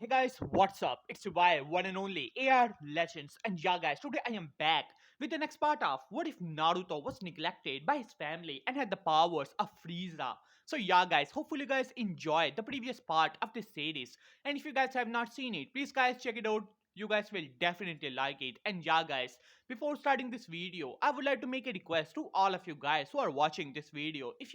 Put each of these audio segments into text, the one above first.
Hey guys, what's up? It's your boy, one and only AR Legends, and yeah, guys, today I am back with the next part of What If Naruto was neglected by his family and had the powers of Frieza. So, yeah, guys, hopefully, you guys enjoyed the previous part of this series, and if you guys have not seen it, please, guys, check it out. You guys will definitely like it. And yeah, guys, before starting this video, I would like to make a request to all of you guys who are watching this video. If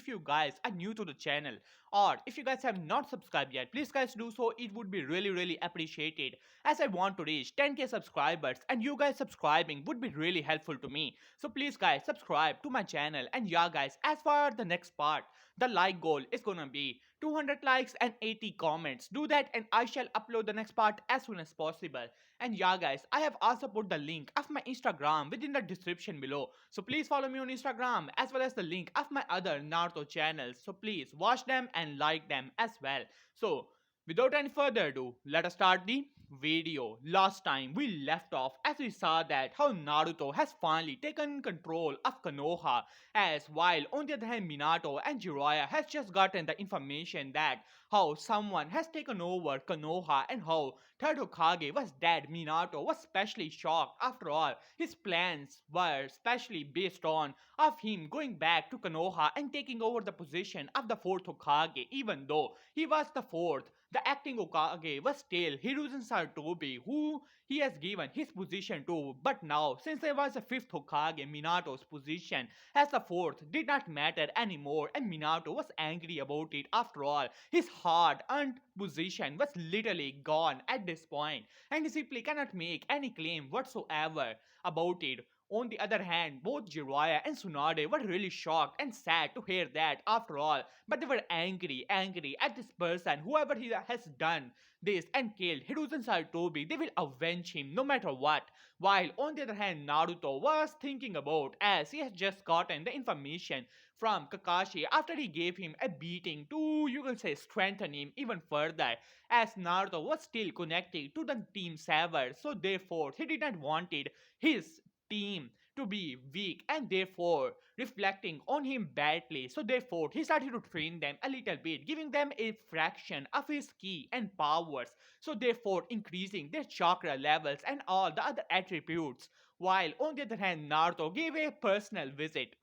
you guys are new to the channel, or if you guys have not subscribed yet, please guys do so. It would be really appreciated, as I want to reach 10k subscribers, and you guys subscribing would be really helpful to me. So please guys subscribe to my channel. And yeah, guys, as for the next part, the like goal is gonna be 200 likes and 80 comments. Do that and I shall upload the next part as soon as possible. And yeah, guys, I have also put the link of my Instagram within the description below, so please follow me on Instagram, as well as the link of my other Naruto channels. So please watch them and like them as well. So without any further ado, let us start the video. Last time we left off as we saw that how Naruto has finally taken control of Konoha, as while on the other hand Minato and Jiraiya has just gotten the information that how someone has taken over Konoha and how third Hokage was dead. Minato was specially shocked. After all, his plans were specially based on of him going back to Konoha and taking over the position of the fourth Hokage. Even though he was the fourth, the acting Hokage was still Hiruzen Sarutobi, who he has given his position to. But now, since there was a fifth Hokage, Minato's position as the fourth did not matter anymore, and Minato was angry about it. After all, his hard-earned position was literally gone at this point, and he simply cannot make any claim whatsoever about it. On the other hand, both Jiraiya and Tsunade were really shocked and sad to hear that. After all, but they were angry at this person, whoever he has done this and killed Hiruzen Sarutobi. They will avenge him no matter what. While on the other hand, Naruto was thinking about, as he has just gotten the information from Kakashi after he gave him a beating to, you can say, strengthen him even further, as Naruto was still connected to the Team Saber. So therefore, he did not wanted his team to be weak, and therefore reflecting on him badly. So therefore he started to train them a little bit, giving them a fraction of his ki and powers, so therefore increasing their chakra levels and all the other attributes. While on the other hand, Naruto gave a personal visit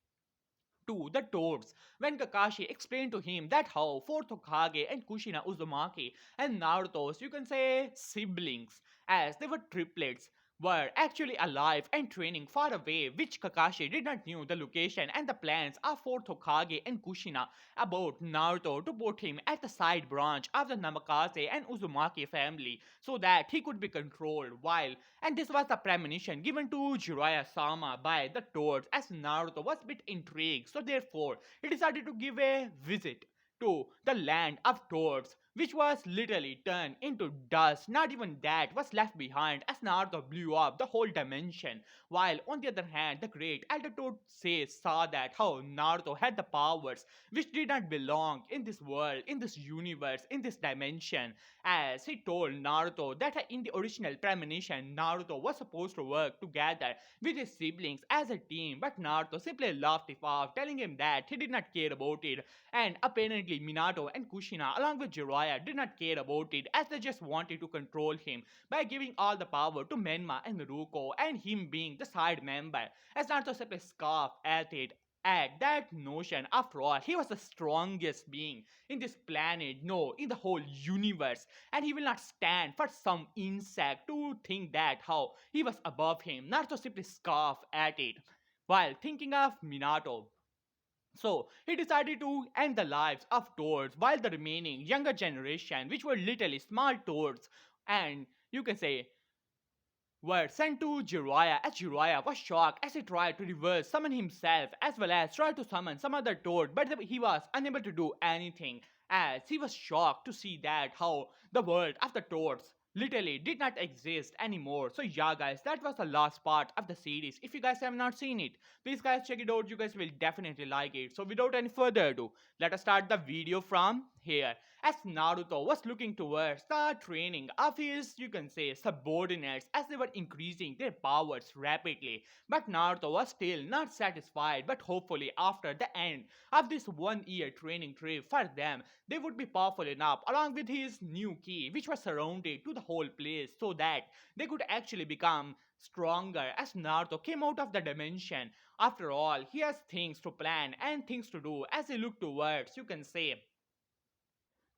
to the Toads when Kakashi explained to him that how fourth Hokage and Kushina Uzumaki and Naruto's, you can say, siblings, as they were triplets, were actually alive and training far away, which Kakashi did not knew the location and the plans of fourth Hokage and Kushina about Naruto to put him at the side branch of the Namikaze and Uzumaki family so that he could be controlled. While and this was the premonition given to Jiraiya-sama by the Toads, as Naruto was a bit intrigued, so therefore he decided to give a visit to the land of Toads, which was literally turned into dust. Not even that was left behind, as Naruto blew up the whole dimension. While on the other hand, the great Elder Toad says saw that how Naruto had the powers which did not belong in this world, in this universe, in this dimension, as he told Naruto that in the original premonition, Naruto was supposed to work together with his siblings as a team, but Naruto simply laughed it off, telling him that he did not care about it. And apparently, Minato and Kushina, along with Jiraiya, did not care about it, as they just wanted to control him by giving all the power to Menma and Ruko, and him being the side member, as Naruto simply scoffed at it. At that notion, after all, he was the strongest being in this planet, no, in the whole universe, and he will not stand for some insect to think that how he was above him. Naruto simply scoffed at it while thinking of Minato. So he decided to end the lives of toads, while the remaining younger generation, which were literally small toads, and you can say were sent to Jiraiya, as Jiraiya was shocked as he tried to reverse summon himself as well as tried to summon some other toad, but he was unable to do anything, as he was shocked to see that how the world of the toads literally did not exist anymore. So yeah, guys, that was the last part of the series. If you guys have not seen it, please guys check it out. You guys will definitely like it. So without any further ado, let us start the video from here, as Naruto was looking towards the training of his, you can say, subordinates as they were increasing their powers rapidly. But Naruto was still not satisfied, but hopefully after the end of this 1 year training trip for them, they would be powerful enough along with his new key, which was surrounded to the whole place so that they could actually become stronger as Naruto came out of the dimension. After all, he has things to plan and things to do as he looked towards, you can say,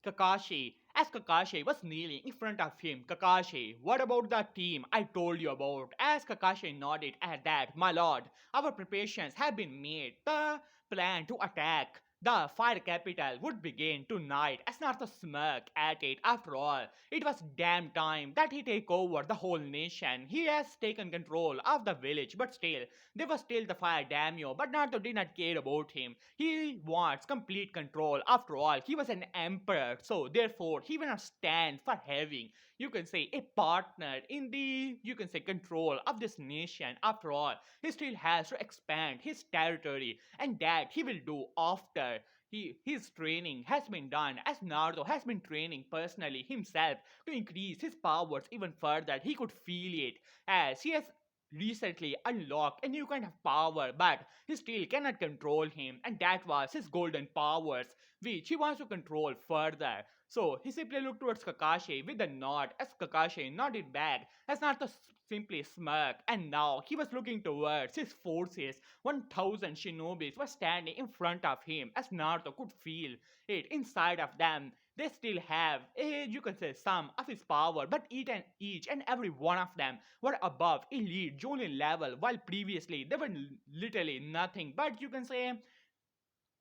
Kakashi. As Kakashi was kneeling in front of him, Kakashi, what about the team I told you about? As Kakashi nodded at that, my lord, our preparations have been made. The plan to attack the fire capital would begin tonight. As Naruto smirked at it. After all, it was damn time that he take over the whole nation. He has taken control of the village, but still, there was still the Fire Daimyo, but Naruto did not care about him. He wants complete control. After all, he was an emperor, so therefore he will not stand for having, you can say, a partner in the, you can say, control of this nation. After all, he still has to expand his territory, and that he will do after his training has been done, as Naruto has been training personally himself to increase his powers even further. He could feel it as he has recently unlocked a new kind of power, but he still cannot control him, and that was his golden powers, which he wants to control further. So he simply looked towards Kakashi with a nod, as Kakashi nodded back, as Naruto simply smirked, and now he was looking towards his forces. 1,000 shinobis were standing in front of him, as Naruto could feel it inside of them. They still have a, you can say, some of his power, but each and every one of them were above elite Jonin level, while previously they were literally nothing but, you can say,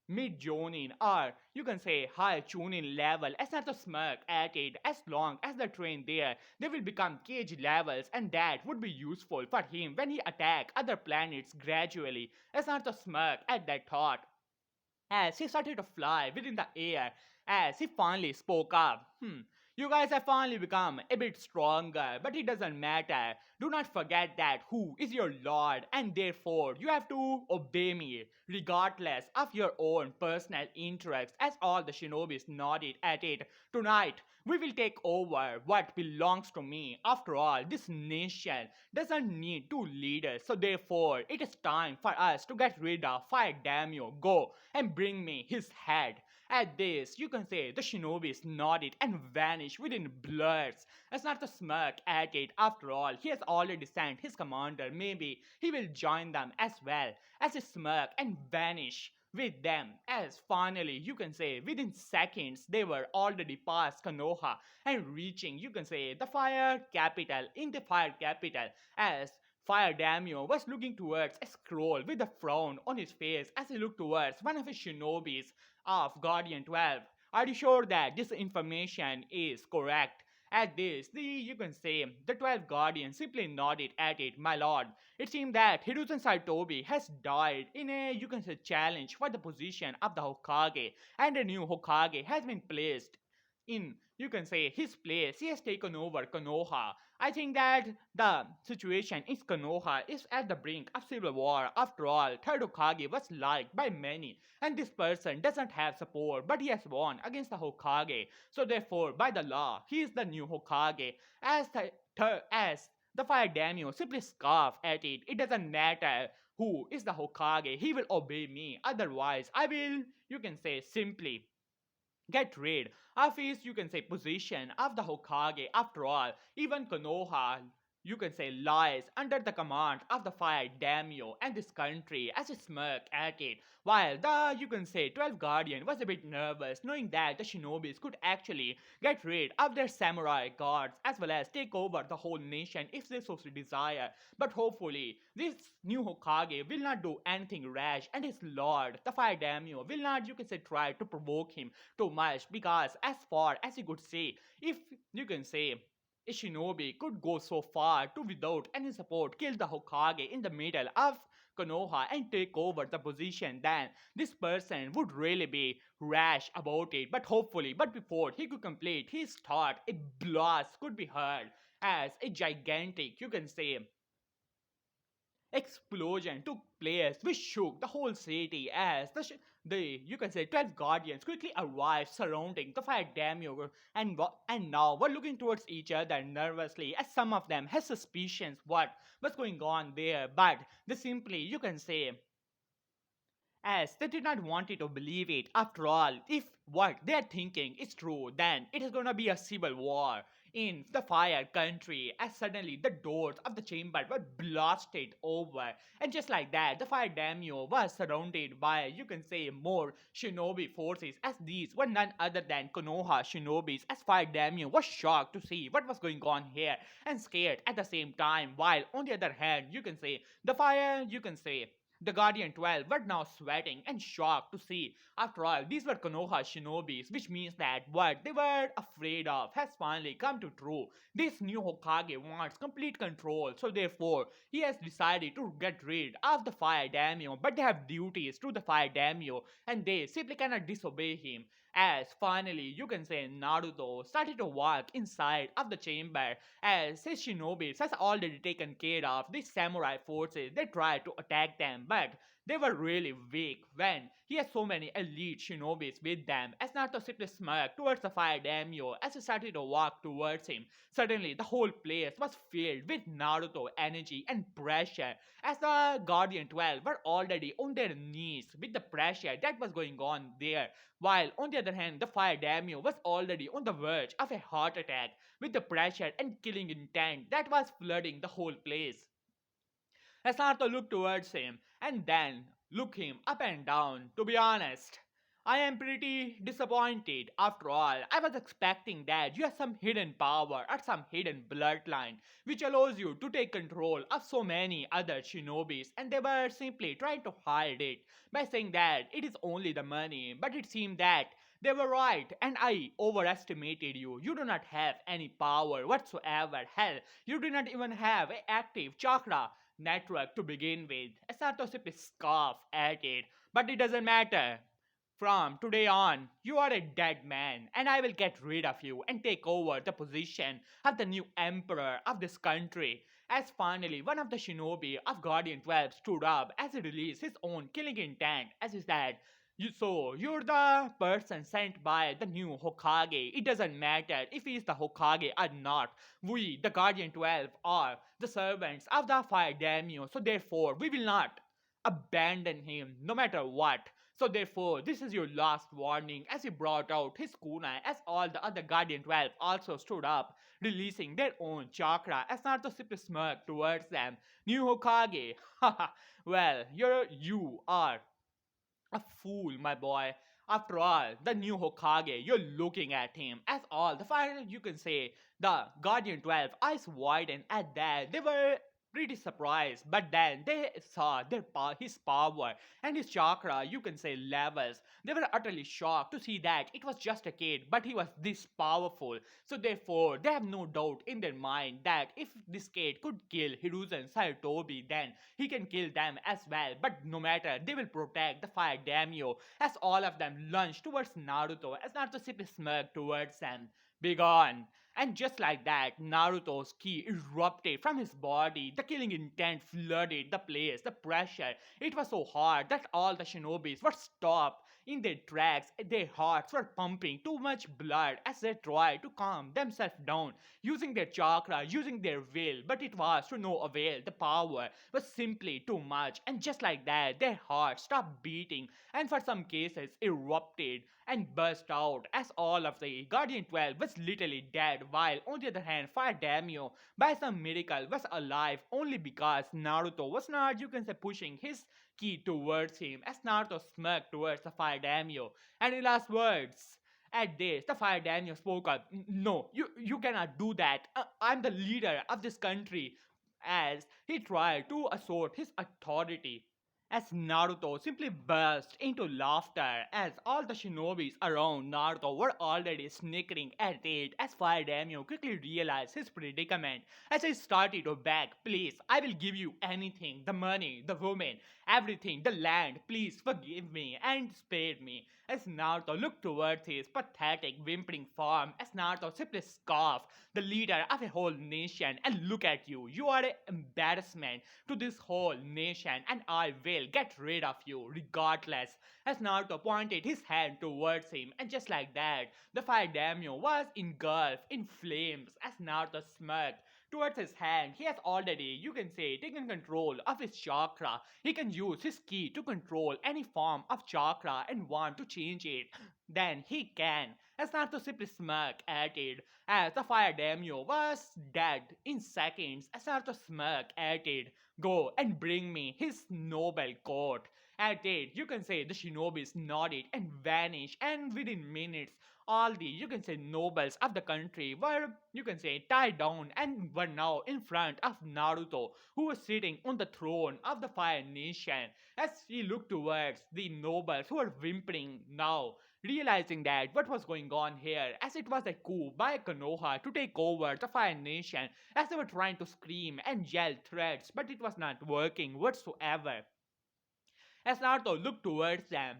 mid Jonin, or you can say high Chunin level. As not to smirk at it, as long as they train there, they will become cage levels, and that would be useful for him when he attack other planets gradually. As not to smirk at that thought, as he started to fly within the air, as he finally spoke up. You guys have finally become a bit stronger, but it doesn't matter. Do not forget that who is your lord, and therefore you have to obey me, regardless of your own personal interests. As all the shinobis nodded at it, tonight we will take over what belongs to me. After all, this nation doesn't need two leaders, so therefore it is time for us to get rid of Fire Daimyo. Go and bring me his head. At this, you can say the shinobis nodded and vanished within blurs. As not to smirk at it, after all, he has already sent his commander. Maybe he will join them as well. As he smirk and vanish with them, as finally, you can say, within seconds, they were already past Konoha and reaching, you can say, the fire capital. In the fire capital, as Fire Daimyo was looking towards a scroll with a frown on his face as he looked towards one of his shinobis of Guardian 12. Are you sure that this information is correct? At this, you can say, the 12 Guardians simply nodded at it, my lord. It seemed that Hiruzen Saitobi has died in a, you can say, challenge for the position of the Hokage, and a new Hokage has been placed in, you can say, his place. He has taken over Konoha. I think that the situation in Konoha is at the brink of civil war. After all, Third Hokage was liked by many, and this person doesn't have support, but he has won against the Hokage. So therefore, by the law, he is the new Hokage. As the Fire Daimyo simply scoff at it. It doesn't matter who is the Hokage. He will obey me. Otherwise, I will, you can say, simply get rid of his, you can say, position of the Hokage. After all, even Konoha, you can say, lies under the command of the Fire Daimyo and this country, as he smirked at it, while the, you can say, 12 Guardian was a bit nervous knowing that the shinobis could actually get rid of their samurai guards as well as take over the whole nation if they so desire. But hopefully, this new Hokage will not do anything rash, and his lord, the Fire Daimyo, will not, you can say, try to provoke him too much, because as far as you could say, if, you can say, a shinobi could go so far to, without any support, kill the Hokage in the middle of Konoha and take over the position, then this person would really be rash about it. But hopefully, but before he could complete his thought, a blast could be heard as a gigantic, you can say, explosion took place which shook the whole city, as The you can say 12 guardians quickly arrive surrounding the fire daimyo and now were looking towards each other nervously as some of them had suspicions what was going on there, but they simply you can say as they did not want it to believe it. After all, if what they are thinking is true, then it is gonna be a civil war in the fire country. As suddenly the doors of the chamber were blasted over, and just like that, the fire daimyo was surrounded by you can say more shinobi forces. As these were none other than Konoha shinobis. As fire daimyo was shocked to see what was going on here and scared at the same time. While on the other hand, you can say the fire, you can say the Guardian 12 were now sweating and shocked to see. After all, these were Konoha shinobis, which means that what they were afraid of has finally come to true. This new Hokage wants complete control, so therefore he has decided to get rid of the Fire Daimyo, but they have duties to the Fire Daimyo and they simply cannot disobey him. As finally, you can say Naruto started to walk inside of the chamber as his shinobis has already taken care of the samurai forces. They tried to attack them, but they were really weak when he has so many elite shinobis with them. As Naruto simply smirked towards the fire daimyo as he started to walk towards him. Suddenly, the whole place was filled with Naruto energy and pressure as the Guardian 12 were already on their knees with the pressure that was going on there. While on the other hand, the fire daimyo was already on the verge of a heart attack with the pressure and killing intent that was flooding the whole place. As Naruto looked towards him and then looked him up and down, to be honest, I am pretty disappointed. After all, I was expecting that you have some hidden power or some hidden bloodline which allows you to take control of so many other shinobis, and they were simply trying to hide it by saying that it is only the money. But it seemed that they were right, and I overestimated you. You do not have any power whatsoever. Hell, you do not even have an active chakra network to begin with. Asato simply scoffed at it, but it doesn't matter. From today on, you are a dead man, and I will get rid of you and take over the position of the new emperor of this country. As finally, one of the shinobi of Guardian 12 stood up as he released his own killing intent, as he said, you're the person sent by the new Hokage. It doesn't matter if he is the Hokage or not. We, the Guardian 12, are the servants of the Fire Daimyo, so therefore we will not abandon him no matter what. So therefore, this is your last warning as he brought out his kunai as all the other Guardian 12 also stood up, releasing their own chakra as Naruto simply smirked towards them. New Hokage, haha, well, you are a fool, my boy. After all, the new Hokage, you're looking at him as all the fire, you can say, the Guardian 12 eyes widened at that. They were pretty surprised, but then they saw his power and his chakra, you can say, levels. They were utterly shocked to see that it was just a kid, but he was this powerful. So therefore, they have no doubt in their mind that if this kid could kill Hiruzen Saitobi, then he can kill them as well. But no matter, they will protect the Fire Daimyo as all of them lunge towards Naruto as Naruto simply smirked towards them. Begone! And just like that, Naruto's ki erupted from his body. The killing intent flooded the place, the pressure. It was so hard that all the shinobis were stopped in their tracks. Their hearts were pumping too much blood as they tried to calm themselves down, using their chakra, using their will. But it was to no avail. The power was simply too much. And just like that, their hearts stopped beating and for some cases erupted and burst out as all of the Guardian 12 was literally dead, while on the other hand, Fire Daimyo by some miracle was alive only because Naruto was not, you can say, pushing his ki towards him as Naruto smirked towards the Fire Daimyo. And in last words, at this, the Fire Daimyo spoke up. No, you cannot do that. I'm the leader of this country. As he tried to assert his authority as Naruto simply burst into laughter as all the shinobis around Naruto were already snickering at it as Fire Daimyo quickly realized his predicament as he started to beg, please, I will give you anything, the money, the woman, everything, the land, please forgive me and spare me. as Naruto looked towards his pathetic, whimpering form, as Naruto simply scoffed, the leader of a whole nation, and look at you. You are an embarrassment to this whole nation, and I will get rid of you regardless. As Naruto pointed his hand towards him, and just like that, the Fire Daimyo was engulfed in flames as Naruto smirked towards his hand. He has already, you can say, taken control of his chakra. He can use his ki to control any form of chakra and want to change it. Then he can. As Naruto simply smirked at it, as the Fire Daimyo was dead in seconds. As Naruto smirked at it, go and bring me his noble coat. At it, you can say the shinobis nodded and vanished, and within minutes, all the, you can say, nobles of the country were, you can say, tied down and were now in front of Naruto, who was sitting on the throne of the Fire Nation. As he looked towards the nobles who were whimpering now, realizing that what was going on here, as it was a coup by Konoha to take over the Fire Nation, as they were trying to scream and yell threats, but it was not working whatsoever. As Naruto looked towards them,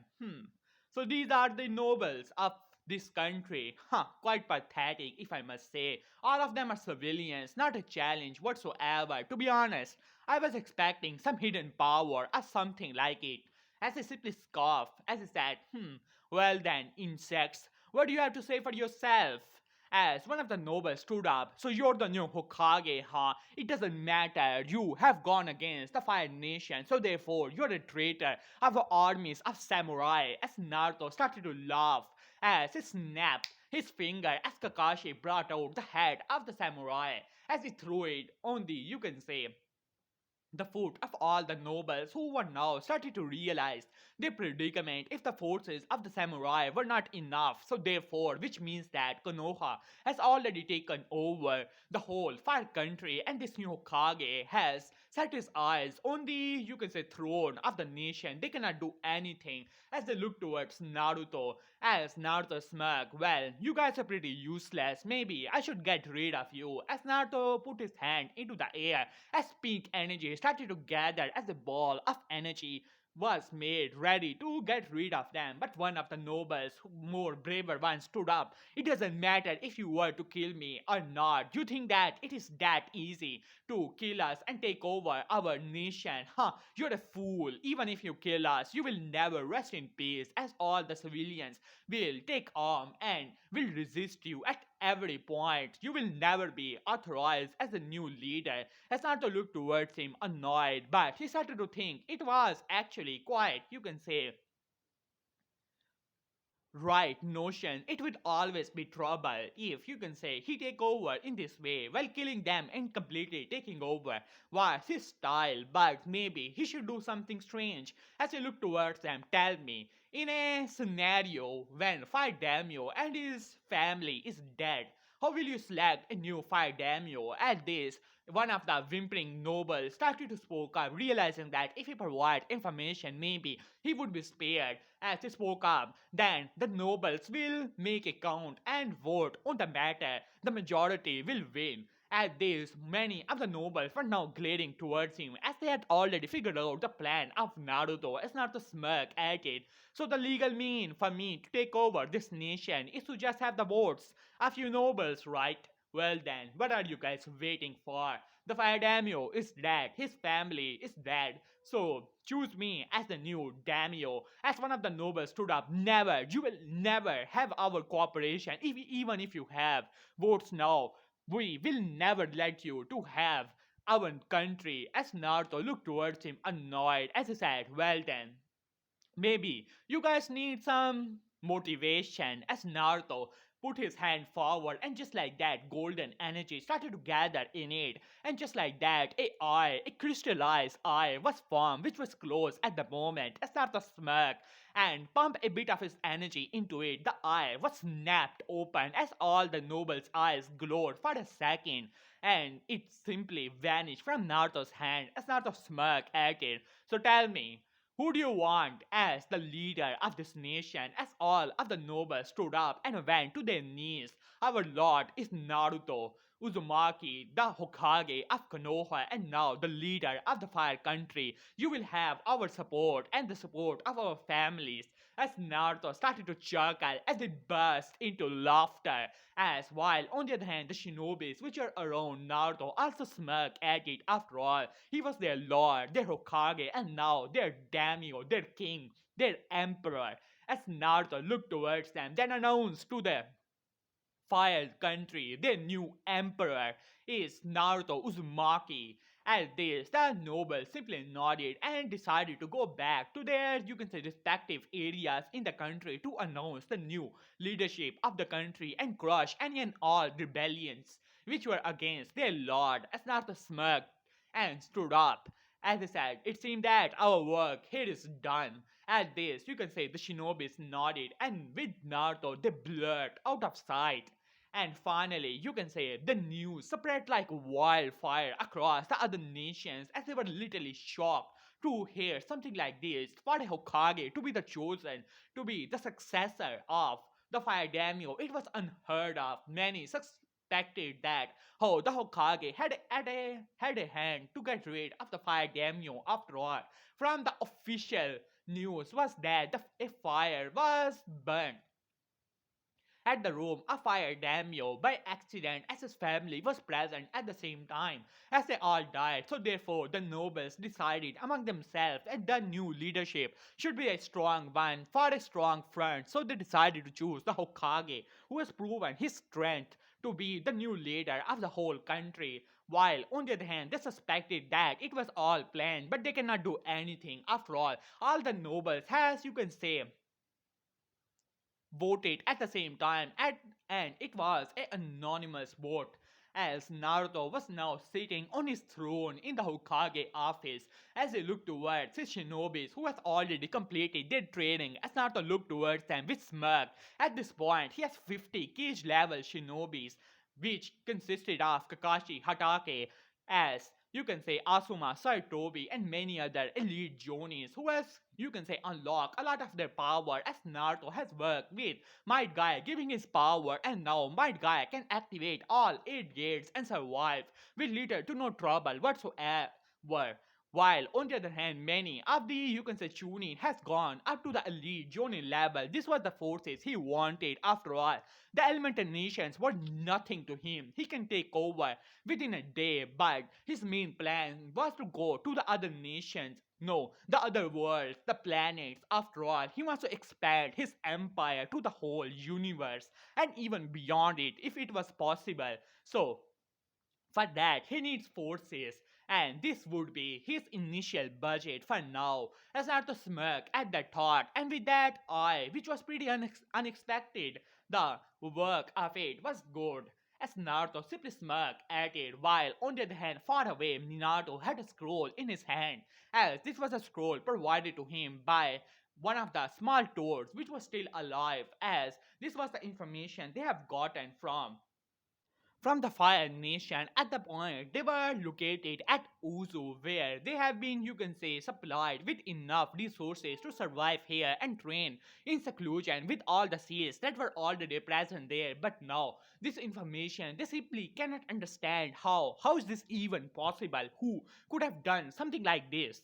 so these are the nobles of this country. Huh, quite pathetic if I must say. All of them are civilians, not a challenge whatsoever. To be honest, I was expecting some hidden power or something like it. As he simply scoffed, as he said, well then, insects, what do you have to say for yourself? As one of the nobles stood up, so you're the new Hokage, huh? It doesn't matter, you have gone against the Fire Nation, so therefore you're a traitor of the armies of samurai. As Naruto started to laugh, as he snapped his finger as Kakashi brought out the head of the samurai, as he threw it on the, you can say, the foot of all the nobles who were now starting to realize their predicament if the forces of the samurai were not enough. So therefore, which means that Konoha has already taken over the whole fire country, and this new Hokage has set his eyes on the, you can say, throne of the nation. They cannot do anything as they look towards Naruto. As Naruto smirked, well, you guys are pretty useless. Maybe I should get rid of you. As Naruto put his hand into the air, as pink energy started to gather as a ball of energy was made ready to get rid of them. But one of the nobles, more braver ones, stood up. It doesn't matter if you were to kill me or not. You think that it is that easy to kill us and take over our nation? Huh, you're a fool. Even if you kill us, you will never rest in peace, as all the civilians will take arm and will resist you at every point. You will never be authorized as a new leader. As Naruto looked towards him, annoyed, but he started to think it was actually quite, you can say, right notion. It would always be trouble if, you can say, he take over in this way while killing them and completely taking over was his style. But maybe he should do something strange. As he looked towards them, tell me, in a scenario when Fire Daimyo and his family is dead, how will you select a new Fire Daimyo? At this, one of the whimpering nobles started to speak up, realizing that if he provided information, maybe he would be spared. As he spoke up, then the nobles will make a count and vote on the matter. The majority will win. At this, many of the nobles were now glaring towards him as they had already figured out the plan of Naruto, as Naruto smirked at it. So the legal mean for me to take over this nation is to just have the votes of you nobles, right? Well then, what are you guys waiting for? The Fire Daimyo is dead, his family is dead, so choose me as the new Daimyo. As one of the nobles stood up, never, you will never have our cooperation, even if you have votes now. We will never let you to have our country. As Naruto looked towards him, annoyed, as he said, well then, maybe you guys need some motivation. As Naruto put his hand forward, and just like that, golden energy started to gather in it. And just like that, a crystallized eye, was formed, which was closed at the moment. As Naruto smirked and pumped a bit of his energy into it, the eye was snapped open as all the nobles' eyes glowed for a second. And it simply vanished from Naruto's hand as Naruto smirked at it. So tell me, who do you want as the leader of this nation? As all of the nobles stood up and went to their knees. Our lord is Naruto Uzumaki, the Hokage of Konoha, and now the leader of the Fire Country. You will have our support and the support of our families. as Naruto started to chuckle as they burst into laughter. As while on the other hand, the shinobis which are around Naruto also smirk at it. After all, he was their lord, their Hokage, and now their daimyo, their king, their emperor. As Naruto looked towards them, then announced to the Fire country, their new emperor is Naruto Uzumaki. At this, the nobles simply nodded and decided to go back to their, you can say, respective areas in the country to announce the new leadership of the country and crush any and all rebellions which were against their lord. As Naruto smirked and stood up, as he said, it seemed that our work here is done. At this, you can say the shinobis nodded, and with Naruto, they blurred out of sight. And finally, you can say the news spread like wildfire across the other nations as they were literally shocked to hear something like this. For the Hokage to be the chosen, to be the successor of the Fire Daimyo, it was unheard of. Many suspected that the Hokage had a hand to get rid of the Fire Daimyo. After all, from the official news was that a fire was burnt at the room of Fire Daimyo by accident as his family was present at the same time as they all died. So therefore the nobles decided among themselves that the new leadership should be a strong one for a strong front. So they decided to choose the Hokage who has proven his strength to be the new leader of the whole country. While on the other hand, they suspected that it was all planned, but they cannot do anything. After all the nobles has, you can say, voted at the same time and it was an anonymous vote as Naruto was now sitting on his throne in the Hokage office as he looked towards his shinobis who has already completed their training. As Naruto looked towards them with smirk, at this point he has 50 cage level shinobis which consisted of Kakashi Hatake as you can say Asuma, Saitobi, and many other elite Jonis who has you can say unlock a lot of their power as Naruto has worked with Might Guy giving his power and now Might Guy can activate all 8 gates and survive with little to no trouble whatsoever. While on the other hand, many of the you can say Chunin has gone up to the elite Jonin level. This was the forces he wanted. After all, the elemental nations were nothing to him. He can take over within a day, but his main plan was to go to the other nations. No, the other worlds, the planets. After all, he wants to expand his empire to the whole universe and even beyond it if it was possible. So, for that, he needs forces, and this would be his initial budget for now. As Naruto smirked at that thought, and with that eye, which was pretty unexpected, the work of it was good. As Naruto simply smirked at it, while on the other hand, far away, Minato had a scroll in his hand, as this was a scroll provided to him by one of the small toads which was still alive, as this was the information they have gotten from the Fire Nation at the point they were located at Uzu, where they have been, you can say, supplied with enough resources to survive here and train in seclusion with all the seals that were already present there. But now, this information, they simply cannot understand how is this even possible? Who could have done something like this?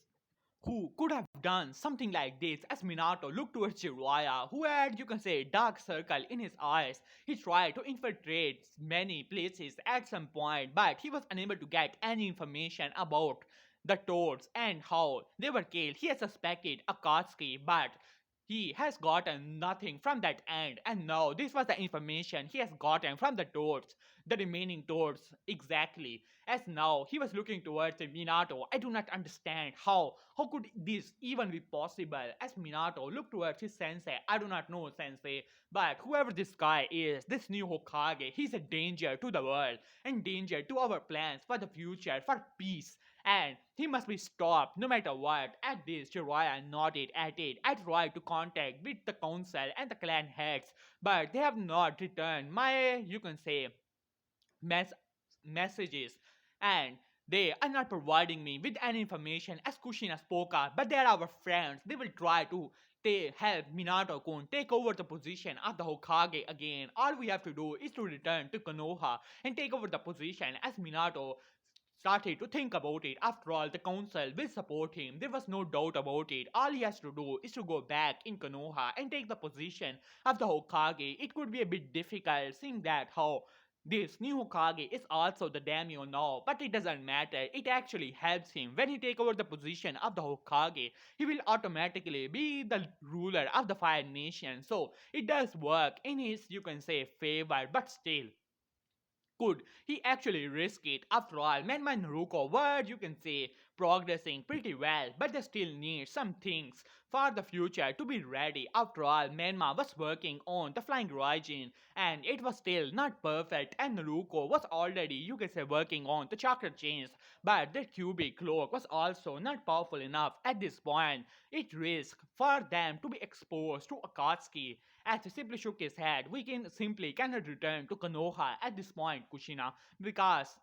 Who could have done something like this as Minato looked towards Jiraiya, who had, you can say, dark circle in his eyes. He tried to infiltrate many places at some point, but he was unable to get any information about the Toads and how they were killed. He had suspected Akatsuki, but he has gotten nothing from that end, and now this was the information he has gotten from the Toads, the remaining Toads exactly. As now he was looking towards Minato, I do not understand how could this even be possible? As Minato looked towards his sensei, I do not know sensei, but whoever this guy is, this new Hokage, he's a danger to the world and danger to our plans for the future, for peace. And he must be stopped no matter what. At this, Jiraiya nodded at it. I tried to contact with the council and the clan heads, but they have not returned my, you can say, mess- messages, and they are not providing me with any information as Kushina spoke up, but they are our friends. They will try to help Minato-kun take over the position of the Hokage again. All we have to do is to return to Konoha and take over the position as Minato started to think about it. After all, the council will support him. There was no doubt about it. All he has to do is to go back in Konoha and take the position of the Hokage. It could be a bit difficult seeing that how this new Hokage is also the daimyo now, but it doesn't matter. It actually helps him. When he take over the position of the Hokage, he will automatically be the ruler of the Fire Nation. So it does work in his, you can say, favor, but still. Could he actually risk it? After all, Menma and Naruto were, you can say, progressing pretty well, but they still need some things for the future to be ready. After all, Menma was working on the Flying Raijin, and it was still not perfect, and Naruto was already, you can say, working on the chakra chains, but the cubic cloak was also not powerful enough at this point. It risked for them to be exposed to Akatsuki. As he simply shook his head, we can simply cannot return to Konoha at this point, Kushina, because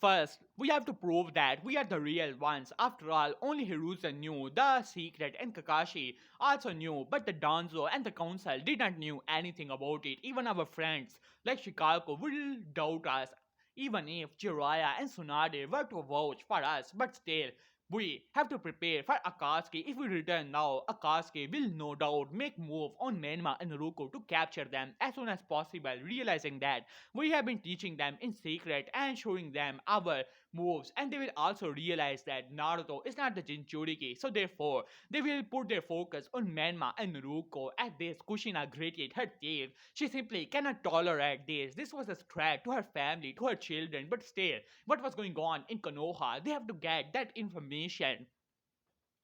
first, we have to prove that we are the real ones. After all, only Hiruzen knew the secret and Kakashi also knew, but the Danzo and the council did not knew anything about it. Even our friends like Shikaku will doubt us, even if Jiraiya and Tsunade were to vouch for us, but still, we have to prepare for Akatsuki. If we return now, Akatsuki will no doubt make move on Menma and Naruto to capture them as soon as possible, realizing that we have been teaching them in secret and showing them our moves, and they will also realize that Naruto is not the Jinchuriki, so therefore they will put their focus on Menma and Naruto. At this, Kushina gritted her teeth. She simply cannot tolerate this. This was a threat to her family, to her children, but still, what was going on in Konoha? They have to get that information.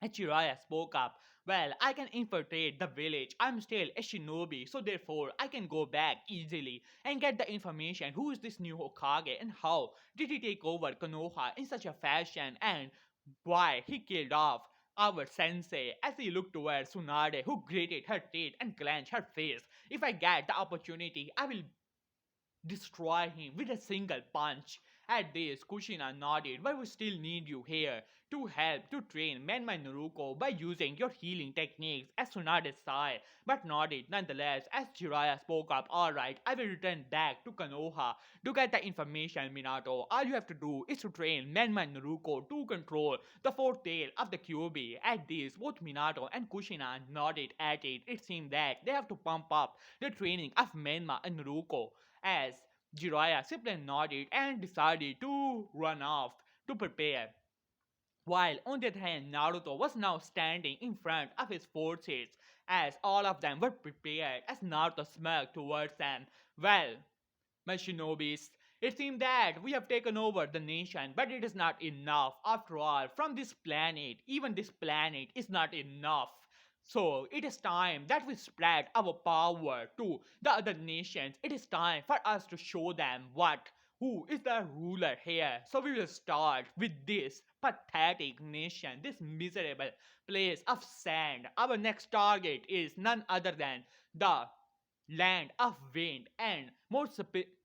Jiraiya spoke up. Well, I can infiltrate the village. I'm still a shinobi, so therefore I can go back easily and get the information. Who is this new Hokage and how did he take over Konoha in such a fashion and why he killed off our sensei as he looked towards Tsunade, who gritted her teeth and clenched her face. If I get the opportunity, I will destroy him with a single punch. At this, Kushina nodded, but we still need you here to help to train Menma Naruko by using your healing techniques, as Tsunade sighed, but nodded nonetheless as Jiraiya spoke up. Alright, I will return back to Konoha to get the information, Minato. All you have to do is to train Menma Naruko to control the fourth tail of the Kyuubi. At this, both Minato and Kushina nodded at it. It seemed that they have to pump up the training of Menma and Naruko as Jiraiya simply nodded and decided to run off to prepare. While on the other hand, Naruto was now standing in front of his forces as all of them were prepared as Naruto smirked towards them. Well, my shinobis, it seems that we have taken over the nation, but it is not enough. After all, from this planet, even this planet is not enough. So it is time that we spread our power to the other nations. It is time for us to show them who is the ruler here. So we will start with this pathetic nation, this miserable place of sand. Our next target is none other than the land of wind, and more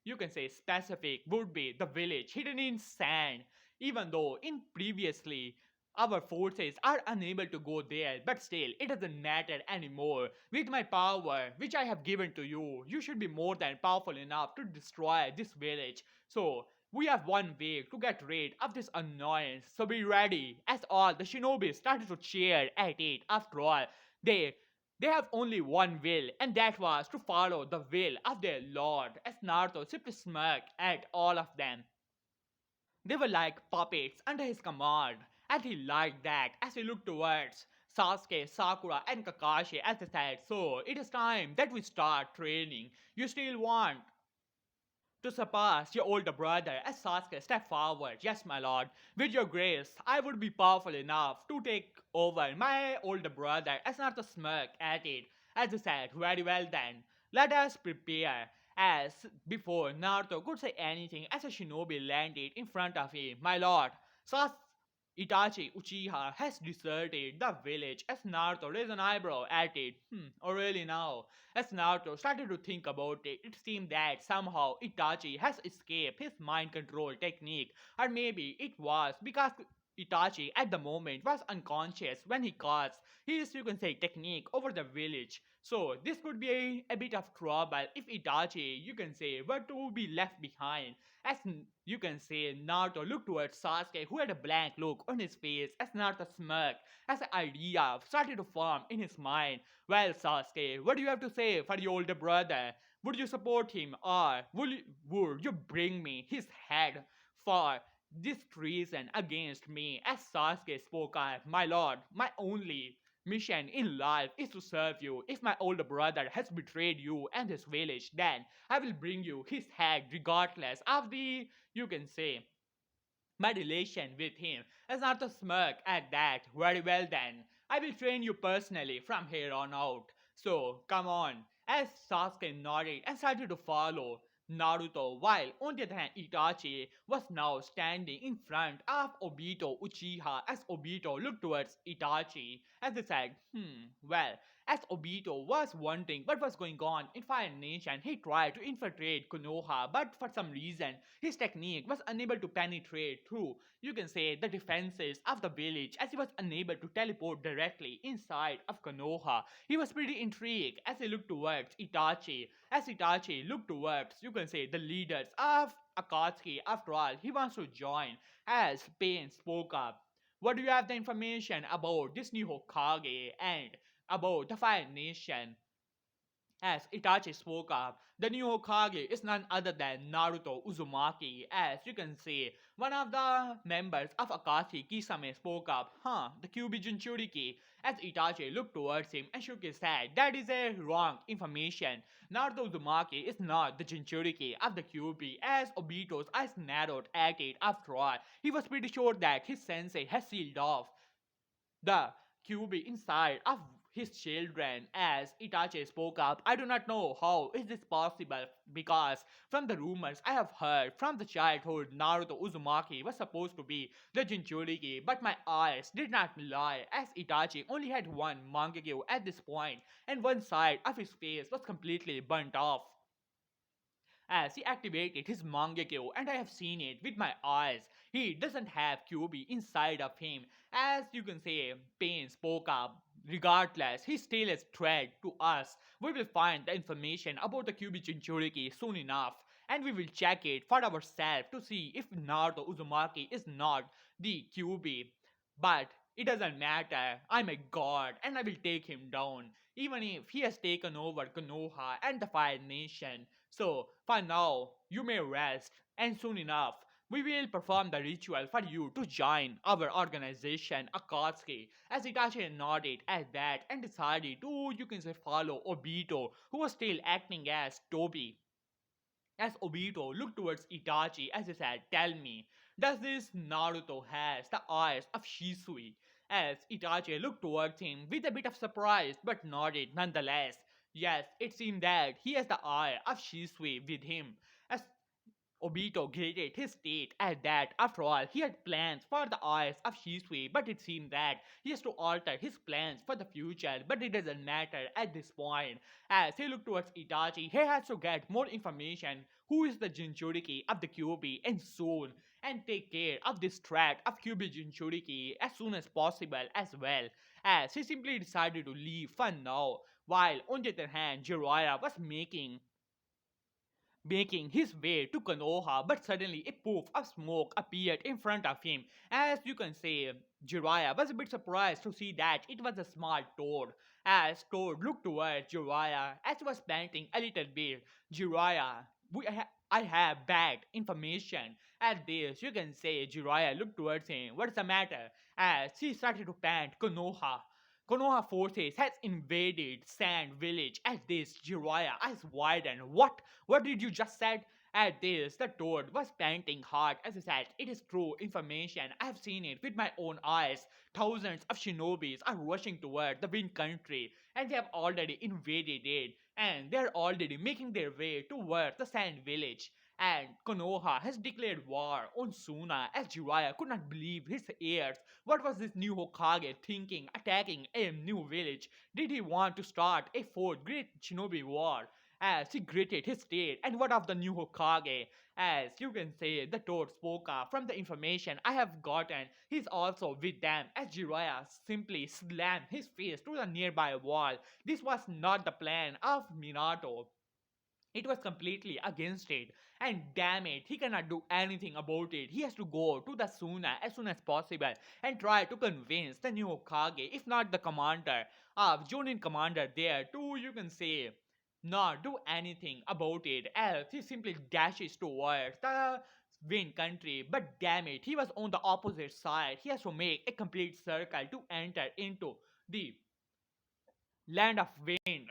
you can say specific would be the village hidden in sand. Even though in previously our forces are unable to go there, but still it doesn't matter anymore. With my power which I have given to you, you should be more than powerful enough to destroy this village. So we have one way to get rid of this annoyance, so be ready. As all the shinobi started to cheer at it. After all, they they have only one will, and that was to follow the will of their lord, as Naruto simply smirked at all of them. They were like puppets under his command, and he liked that as he looked towards Sasuke, Sakura, and Kakashi as he said, so it is time that we start training. You still want to surpass your older brother as Sasuke stepped forward. Yes, my lord. With your grace, I would be powerful enough to take over my older brother as Naruto smirked at it. As he said, very well then. Let us prepare. As before Naruto could say anything as a shinobi landed in front of him. My lord, Itachi Uchiha has deserted the village as Naruto raised an eyebrow at it. Oh really now? As Naruto started to think about it, it seemed that somehow Itachi has escaped his mind control technique, or maybe it was because Itachi at the moment was unconscious when he cast his, you can say, technique over the village. So this could be a bit of trouble if Itachi, you can say, were to be left behind. As you can say, Naruto looked towards Sasuke, who had a blank look on his face as Naruto smirked, as the idea started to form in his mind. Well, Sasuke, what do you have to say for your older brother? Would you support him, or would you bring me his head for this treason against me? As Sasuke spoke up, my lord, my only mission in life is to serve you. If my older brother has betrayed you and his village, then I will bring you his head regardless of the, you can say, my relation with him. As Naruto smirked at that. Very well then. I will train you personally from here on out. So, come on. As Sasuke nodded and started to follow Naruto, while on the other hand Itachi was now standing in front of Obito Uchiha as Obito looked towards Itachi as he said, well, as Obito was wondering what was going on in Fire Nation, he tried to infiltrate Konoha, but for some reason, his technique was unable to penetrate through, you can say, the defenses of the village as he was unable to teleport directly inside of Konoha. He was pretty intrigued as he looked towards Itachi. As Itachi looked towards, you can say, the leaders of Akatsuki. After all, he wants to join. As Pain spoke up, what do you have the information about this new Hokage and about the Fire Nation? As Itachi spoke up, the new Hokage is none other than Naruto Uzumaki. As you can see, one of the members of Akatsuki Kisame spoke up, the Kyuubi Jinchuriki. As Itachi looked towards him and shook his head, that is a wrong information. Naruto Uzumaki is not the Jinchuriki of the Kyuubi. As Obito's eyes narrowed at it, after all, he was pretty sure that his sensei has sealed off the Kyuubi inside of his children. As Itachi spoke up, I do not know how is this possible because from the rumors I have heard from the childhood Naruto Uzumaki was supposed to be the Jinchuriki, but my eyes did not lie as Itachi only had one Mangekyo at this point and one side of his face was completely burnt off as he activated his Mangekyo and I have seen it with my eyes. He doesn't have Kyuubi inside of him. As you can say, Pain spoke up. Regardless, he still is threat to us. We will find the information about the Kyuubi Jinchuriki soon enough. And we will check it for ourselves to see if Naruto Uzumaki is not the Kyuubi. But it doesn't matter. I'm a god and I will take him down. Even if he has taken over Konoha and the Fire Nation. So, for now, you may rest, and soon enough, we will perform the ritual for you to join our organization, Akatsuki. As Itachi nodded at that and decided to, you can say, follow Obito, who was still acting as Toby. As Obito looked towards Itachi as he said, tell me, does this Naruto has the eyes of Shisui? As Itachi looked towards him with a bit of surprise but nodded nonetheless. Yes, it seemed that he has the eye of Shisui with him. As Obito graded his state at that. After all, he had plans for the eyes of Shisui, but it seemed that he has to alter his plans for the future. But it doesn't matter at this point. As he looked towards Itachi, he has to get more information. Who is the Jinchuriki of the Kyuubi and soon, and take care of this threat of Kyuubi Jinchuriki as soon as possible as well. As he simply decided to leave for now, while on the other hand, Jiraiya was making his way to Konoha, but suddenly a poof of smoke appeared in front of him. As you can say, Jiraiya was a bit surprised to see that it was a small toad. As Toad looked towards Jiraiya as he was panting a little bit, Jiraiya, I have bad information. At this, you can say Jiraiya looked towards him. What's the matter? As he started to pant, Konoha forces has invaded Sand Village. At this, Jiraiya eyes widened. What? What did you just said? At this, the toad was panting hard as he said, it is true information. I have seen it with my own eyes. Thousands of shinobis are rushing toward the Wind Country and they have already invaded it and they are already making their way towards the Sand Village. And Konoha has declared war on Suna as Jiraiya could not believe his ears. What was this new Hokage thinking attacking a new village? Did he want to start a fourth great shinobi war? as he gritted his teeth and one of the new Hokage. As you can say, the Toad spoke up. From the information I have gotten, he's also with them as Jiraiya simply slammed his face to the nearby wall. This was not the plan of Minato. It was completely against it, and damn it, he cannot do anything about it. He has to go to the Suna as soon as possible and try to convince the new Hokage, if not the commander of Jonin commander there, to you can say not do anything about it, else he simply dashes towards the Wind country. But damn it, he was on the opposite side. He has to make a complete circle to enter into the land of wind.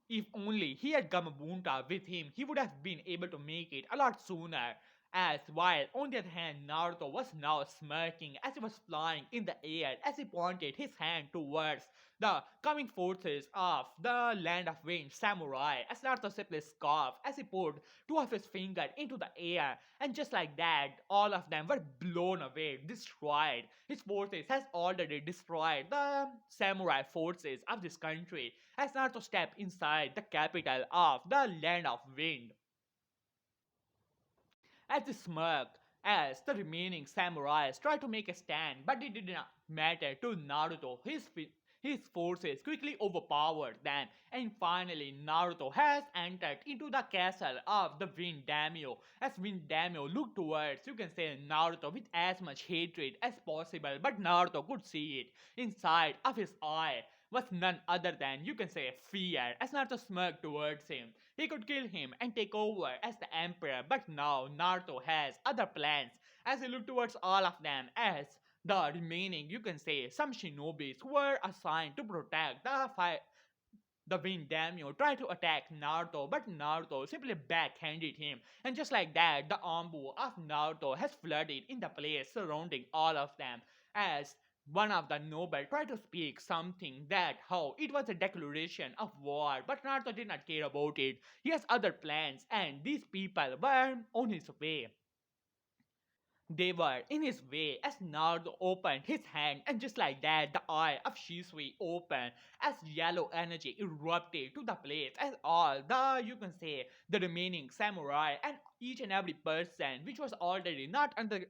If only he had Gamabunta with him, he would have been able to make it a lot sooner. As while on the other hand, Naruto was now smirking as he was flying in the air as he pointed his hand towards the coming forces of the land of wind samurai. As Naruto simply scoffed as he put two of his fingers into the air, and just like that, all of them were blown away, destroyed. His forces has already destroyed the samurai forces of this country as Naruto stepped inside the capital of the land of wind. As he smirked as the remaining samurais tried to make a stand, but it did not matter to Naruto. His forces quickly overpowered them, and finally Naruto has entered into the castle of the Wind Daimyo. As Wind Daimyo looked towards, you can say, Naruto with as much hatred as possible, but Naruto could see it. Inside of his eye was none other than, you can say, fear. As Naruto smirked towards him, he could kill him and take over as the emperor, but now Naruto has other plans. As he looked towards all of them, as the remaining, you can say, some shinobis who were assigned to protect the Wind Daimyo tried to attack Naruto, but Naruto simply backhanded him. And just like that, the ambu of Naruto has flooded in the place surrounding all of them. As one of the noble tried to speak something that how it was a declaration of war, but Naruto did not care about it. He has other plans, and these people were on his way. They were in his way as Naruto opened his hand, and just like that, the eye of Shisui opened as yellow energy erupted to the place as all the, you can say, the remaining samurai and each and every person which was already not under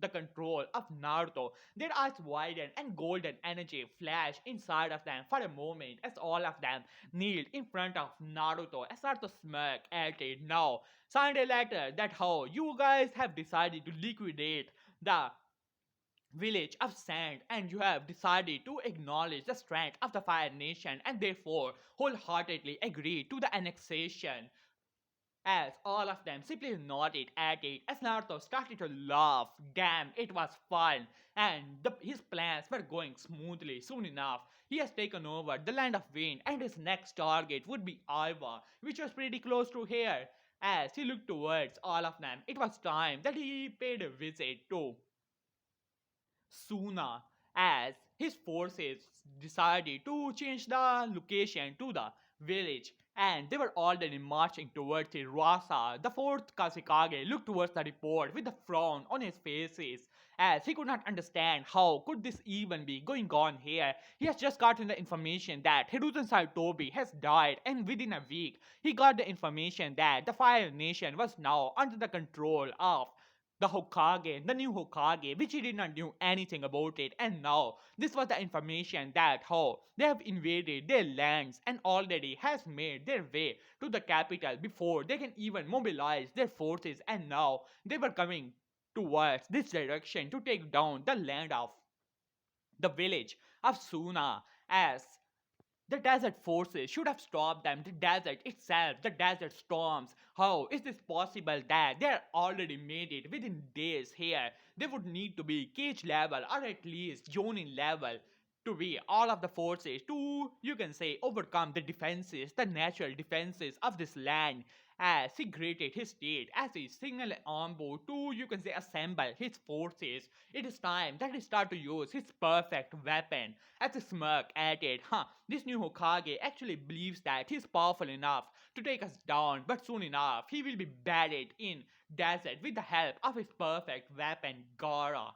the control of Naruto, their eyes widened and golden energy flashed inside of them for a moment as all of them kneeled in front of Naruto as Naruto smirked at it. Now signed a letter that how you guys have decided to liquidate the village of sand, and you have decided to acknowledge the strength of the Fire Nation and therefore wholeheartedly agree to the annexation. As all of them simply nodded at it as Naruto started to laugh. Damn, it was fun, and his plans were going smoothly. Soon enough, he has taken over the land of wind, and his next target would be Iwa, which was pretty close to here. As he looked towards all of them, it was time that he paid a visit to Suna, as his forces decided to change the location to the village, and they were already marching towards it. Rasa, the fourth Kazekage, looked towards the report with a frown on his faces as he could not understand how could this even be going on here. He has just gotten the information that Hiruzen Saitobi has died, and within a week he got the information that the Fire Nation was now under the control of the Hokage, the new Hokage, which he did not know anything about it, and now this was the information that how they have invaded their lands and already has made their way to the capital before they can even mobilize their forces, and now they were coming towards this direction to take down the land of the village of Suna, as the desert forces should have stopped them. The desert itself, the desert storms. How is this possible that they already made it within days here? They would need to be cage level or at least zoning level to be all of the forces to, you can say, overcome the defenses, the natural defenses of this land. As he greeted his state, as he signaled Ambo to, you can say, assemble his forces, it is time that he start to use his perfect weapon. As he smirked at it, this new Hokage actually believes that he's powerful enough to take us down, but soon enough he will be buried in desert with the help of his perfect weapon, Gara.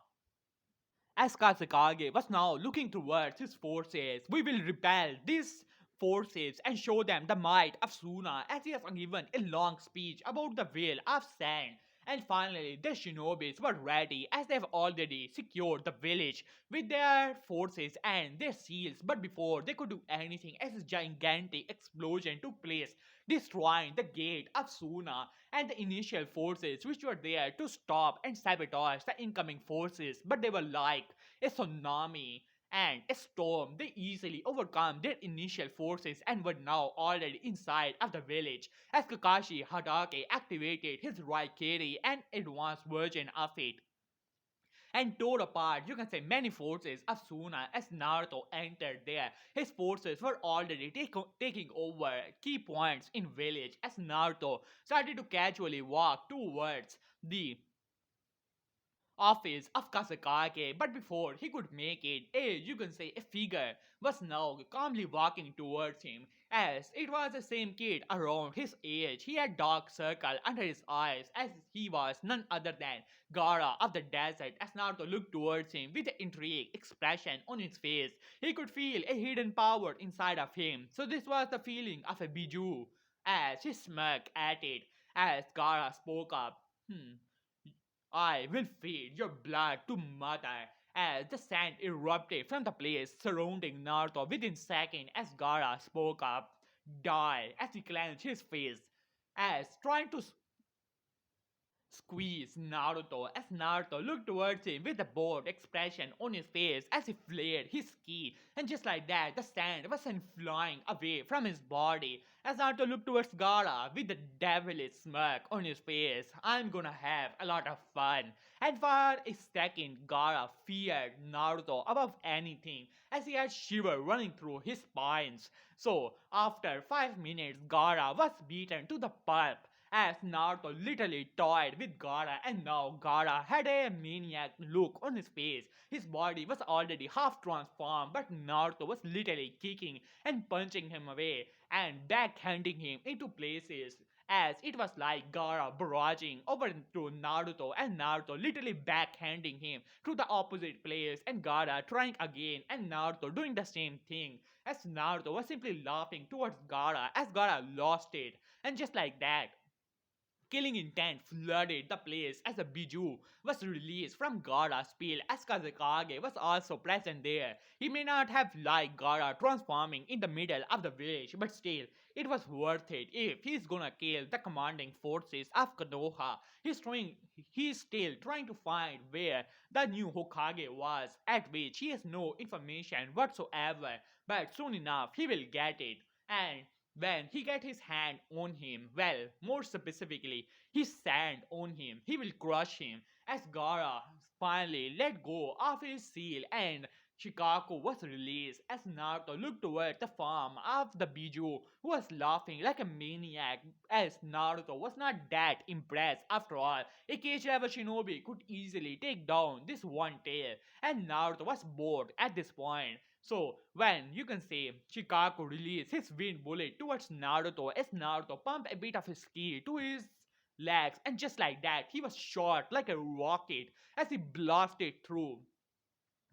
As Kazekage was now looking towards his forces, we will repel these forces and show them the might of Suna as he has given a long speech about the Veil of Sand. And finally, the shinobis were ready as they have already secured the village with their forces and their seals. But before they could do anything, as a gigantic explosion took place, destroying the gate of Suna and the initial forces which were there to stop and sabotage the incoming forces. But they were like a tsunami and a storm. They easily overcome their initial forces and were now already inside of the village as Kakashi Hadake activated his Raikiri, an advanced version of it, and tore apart, you can say, many forces as soon as Naruto entered there. His forces were already taking over key points in village as Naruto started to casually walk towards the office of Kazekage, but before he could make it, you can say, a figure was now calmly walking towards him, as it was the same kid around his age. He had dark circle under his eyes, as he was none other than Gara of the desert. As Naruto looked towards him with an intrigued expression on his face, he could feel a hidden power inside of him. So this was the feeling of a Biju, as he smirked at it, as Gara spoke up. I will feed your blood to mother. As the sand erupted from the place surrounding Naruto within seconds as Gara spoke up, die as he clenched his fist, as trying to squeeze Naruto as Naruto looked towards him with a bored expression on his face as he flared his ki, and just like that, the sand was sent flying away from his body as Naruto looked towards Gara with a devilish smirk on his face. I'm gonna have a lot of fun. And for a second, Gara feared Naruto above anything as he had shiver running through his spines. So, after 5 minutes, Gara was beaten to the pulp as Naruto literally toyed with Gara, and now Gara had a maniac look on his face. His body was already half transformed, but Naruto was literally kicking and punching him away and backhanding him into places, as it was like Gara barraging over to Naruto and Naruto literally backhanding him to the opposite place, and Gara trying again and Naruto doing the same thing, as Naruto was simply laughing towards Gara as Gara lost it. And just like that, killing intent flooded the place as a Biju was released from Gaara's spell as Kazekage was also present there. He may not have liked Gaara transforming in the middle of the village, but still, it was worth it if he's gonna kill the commanding forces of Konoha. He's still trying to find where the new Hokage was, at which he has no information whatsoever, but soon enough he will get it. And when he get his hand on him, well, more specifically, his sand on him, he will crush him as Gara finally let go of his seal and Shikaku was released as Naruto looked toward the farm of the Biju who was laughing like a maniac as Naruto was not that impressed. After all, a cage level shinobi could easily take down this one tail and Naruto was bored at this point. So, when you can say Shikaku released his wind bullet towards Naruto as Naruto pumped a bit of his ki to his legs, and just like that, he was shot like a rocket as he blasted through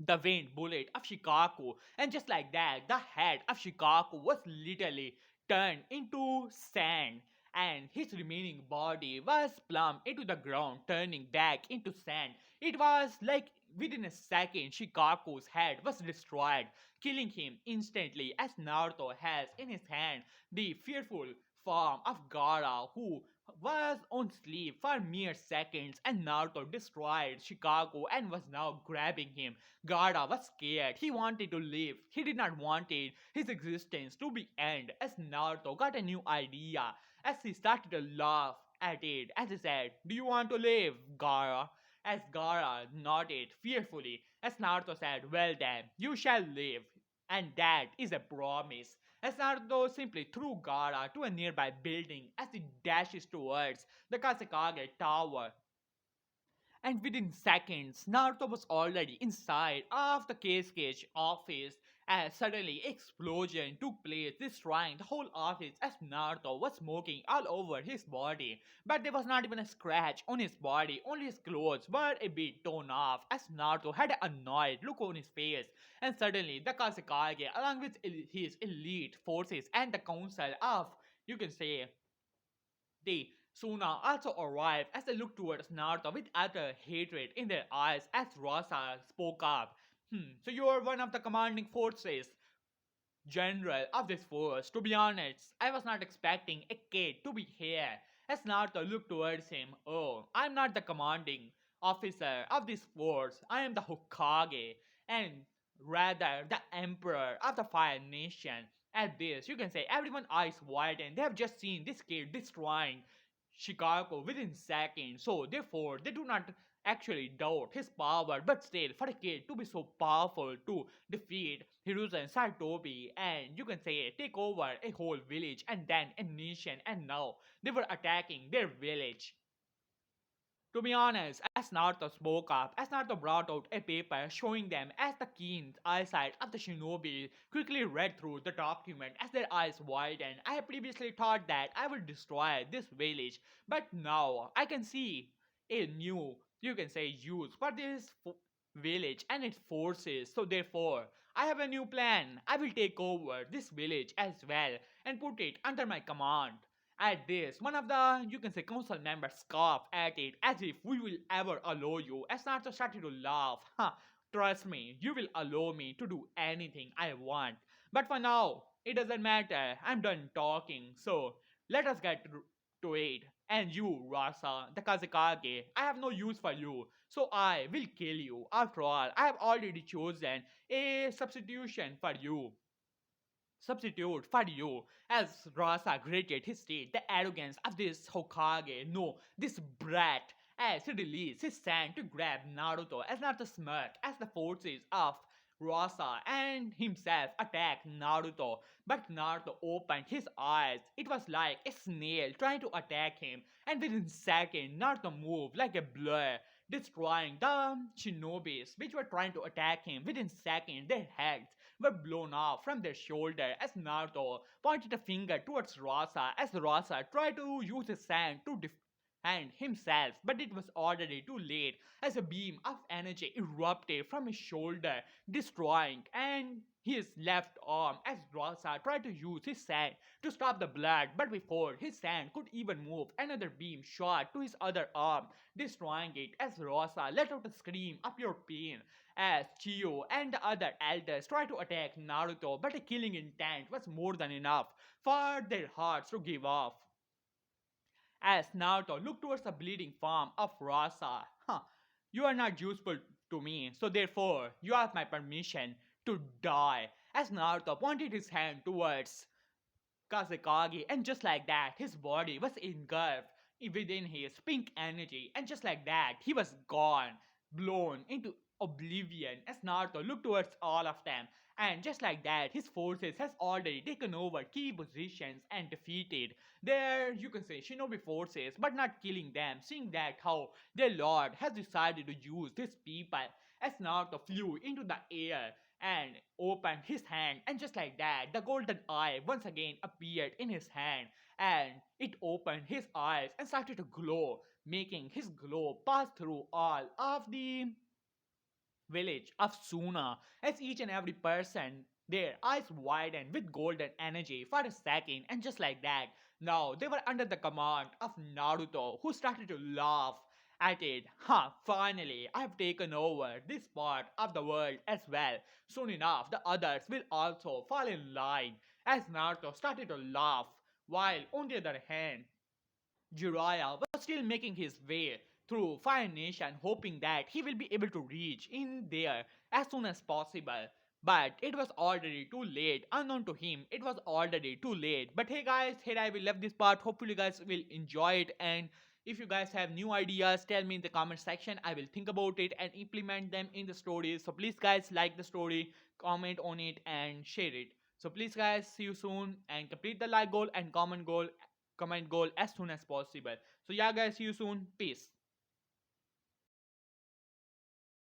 the wind bullet of Shikaku, and just like that, the head of Shikaku was literally turned into sand, and his remaining body was plumped into the ground, turning back into sand. It was like within a second, Shikaku's head was destroyed, killing him instantly, as Naruto has in his hand the fearful form of Gaara, who was on sleep for mere seconds, and Naruto destroyed Shikaku and was now grabbing him. Gaara was scared. He wanted to live. He did not want it, his existence to be end as Naruto got a new idea as he started to laugh at it as he said, "Do you want to live, Gaara?" As Gaara nodded fearfully as Naruto said, "Well then, you shall live. And that is a promise." As Naruto simply threw Gaara to a nearby building as he dashes towards the Kazekage Tower, and within seconds, Naruto was already inside of the Kazekage office As suddenly explosion took place, destroying the whole office as Naruto was smoking all over his body. But there was not even a scratch on his body, only his clothes were a bit torn off as Naruto had an annoyed look on his face. And suddenly the Kazekage, along with his elite forces and the council of, you can say, the Suna also arrived as they looked towards Naruto with utter hatred in their eyes as Rasa spoke up. So you are one of the commanding forces general of this force. To be honest, I was not expecting a kid to be here. As Naruto looked towards him, oh, I'm not the commanding officer of this force. I am the Hokage, and rather the emperor of the Fire Nation. At this, you can say everyone eyes widen. They have just seen this kid destroying Chicago within seconds. So therefore, they do not actually doubt his power, but still, for a kid to be so powerful to defeat Hiruzen Saitobi and you can say take over a whole village and then a nation, and now they were attacking their village. To be honest, as Naruto spoke up, as Naruto brought out a paper showing them as the keen eyesight of the shinobi quickly read through the document as their eyes widened. I had previously thought that I would destroy this village, but now I can see a new, you can say, use for this village and its forces. So therefore, I have a new plan. I will take over this village as well and put it under my command. At this, one of the, you can say, council members scoffed at it as if we will ever allow you. As Naruto started to laugh. Trust me, you will allow me to do anything I want. But for now, it doesn't matter. I'm done talking. So, let us get to it. And you, Rasa, the Kazekage, I have no use for you. So I will kill you. After all, I have already chosen a substitute for you. As Rasa grated his teeth, the arrogance of this Hokage, no, this brat, as he released his hand to grab Naruto, as Naruto smirked as the forces of Rasa and himself attacked Naruto. But Naruto opened his eyes. It was like a snail trying to attack him, and within seconds, Naruto moved like a blur, destroying the shinobis which were trying to attack him. Within seconds, their heads were blown off from their shoulder as Naruto pointed a finger towards Rasa as Rasa tried to use his hand to defend himself, but it was already too late as a beam of energy erupted from his shoulder, destroying and his left arm as Rasa tried to use his hand to stop the blood, but before his hand could even move, another beam shot to his other arm, destroying it as Rasa let out a scream of pure pain as Chiyo and the other elders tried to attack Naruto, but a killing intent was more than enough for their hearts to give off. As Naruto looked towards the bleeding form of Rasa, you are not useful to me, so therefore you have my permission to die. As Naruto pointed his hand towards Kazekage, and just like that, his body was engulfed within his pink energy, and just like that, he was gone, blown into oblivion as Naruto looked towards all of them. And just like that, his forces has already taken over key positions and defeated their, you can say, shinobi forces, but not killing them, seeing that how their lord has decided to use these people as Naruto flew into the air and opened his hand, and just like that, the golden eye once again appeared in his hand, and it opened his eyes and started to glow, making his glow pass through all of the village of Suna as each and every person their eyes widened with golden energy for a second, and just like that, now they were under the command of Naruto, who started to laugh at it. Finally, I have taken over this part of the world as well. Soon enough, the others will also fall in line as Naruto started to laugh, while on the other hand, Jiraiya was still making his way through Fire Nation, hoping that he will be able to reach in there as soon as possible. But it was already too late. Unknown to him, it was already too late. But hey guys, here I will leave this part. Hopefully you guys will enjoy it. And if you guys have new ideas, tell me in the comment section. I will think about it and implement them in the stories. So please guys, like the story, comment on it and share it. So please guys, see you soon and complete the like goal and comment goal as soon as possible. So yeah guys, see you soon. Peace.